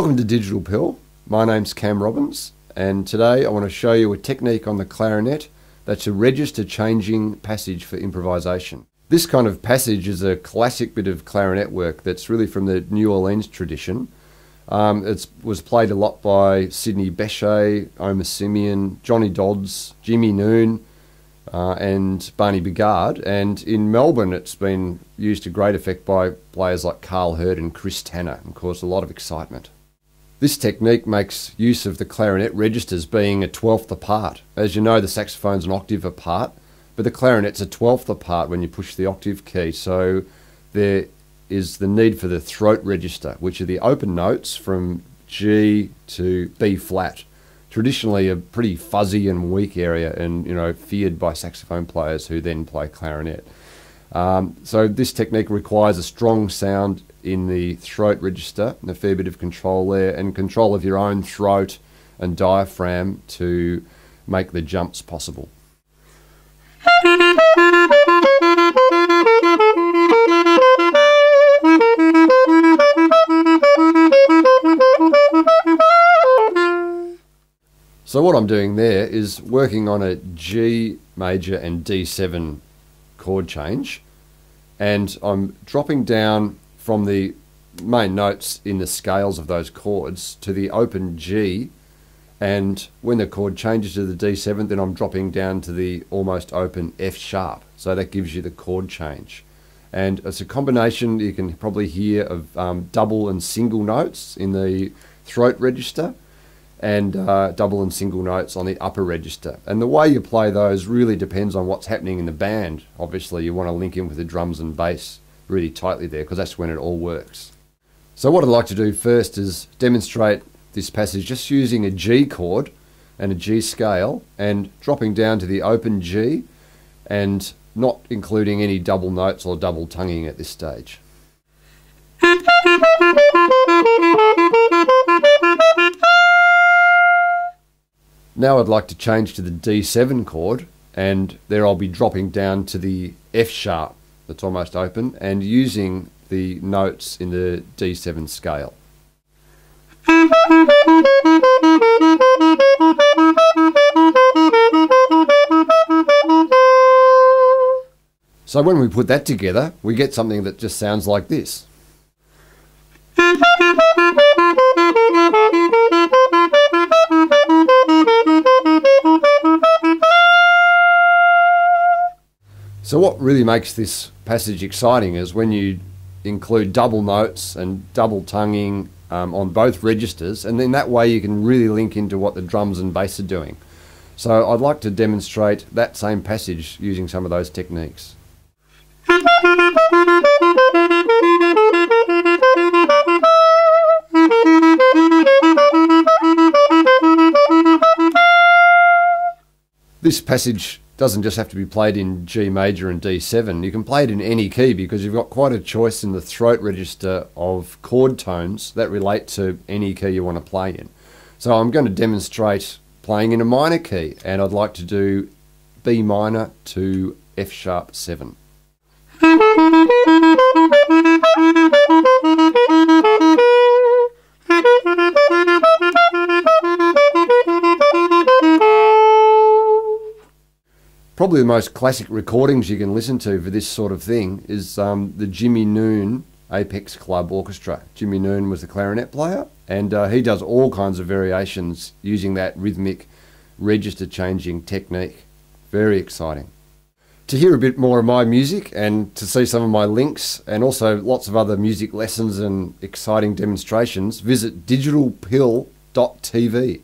Welcome to Digital Pill. My name's Cam Robbins, and today I want to show you a technique on the clarinet that's a register changing passage for improvisation. This kind of passage is a classic bit of clarinet work that's really from the New Orleans tradition. It was played a lot by Sidney Bechet, Omer Simeon, Johnny Dodds, Jimmy Noon, and Barney Bigard, and in Melbourne it's been used to great effect by players like Carl Hurd and Chris Tanner and caused a lot of excitement. This technique makes use of the clarinet registers being a 12th apart. As you know, the saxophone's an octave apart, but the clarinet's a 12th apart when you push the octave key, so there is the need for the throat register, which are the open notes from G to B flat. Traditionally a pretty fuzzy and weak area, and feared by saxophone players who then play clarinet. So this technique requires a strong sound in the throat register and a fair bit of control there, and control of your own throat and diaphragm to make the jumps possible. So what I'm doing there is working on a G major and D7 chord change, and I'm dropping down from the main notes in the scales of those chords to the open G, and when the chord changes to the D7, then I'm dropping down to the almost open F sharp. So that gives you the chord change. And it's a combination, you can probably hear, of double and single notes in the throat register, and double and single notes on the upper register. And the way you play those really depends on what's happening in the band. Obviously you want to link in with the drums and bass really tightly there, because that's when it all works. So what I'd like to do first is demonstrate this passage just using a G chord and a G scale, and dropping down to the open G and not including any double notes or double tonguing at this stage. Now I'd like to change to the D7 chord, and there I'll be dropping down to the F sharp that's almost open and using the notes in the D7 scale. So when we put that together, we get something that just sounds like this. So what really makes this passage exciting is when you include double notes and double tonguing on both registers, and then that way you can really link into what the drums and bass are doing. So I'd like to demonstrate that same passage using some of those techniques. This passage doesn't just have to be played in G major and D7. You can play it in any key, because you've got quite a choice in the throat register of chord tones that relate to any key you want to play in. So I'm going to demonstrate playing in a minor key, and I'd like to do B minor to F sharp 7. Probably the most classic recordings you can listen to for this sort of thing is the Jimmy Noon Apex Club Orchestra. Jimmy Noon was the clarinet player, and he does all kinds of variations using that rhythmic register changing technique. Very exciting. To hear a bit more of my music and to see some of my links, and also lots of other music lessons and exciting demonstrations, visit DigitalPill.TV.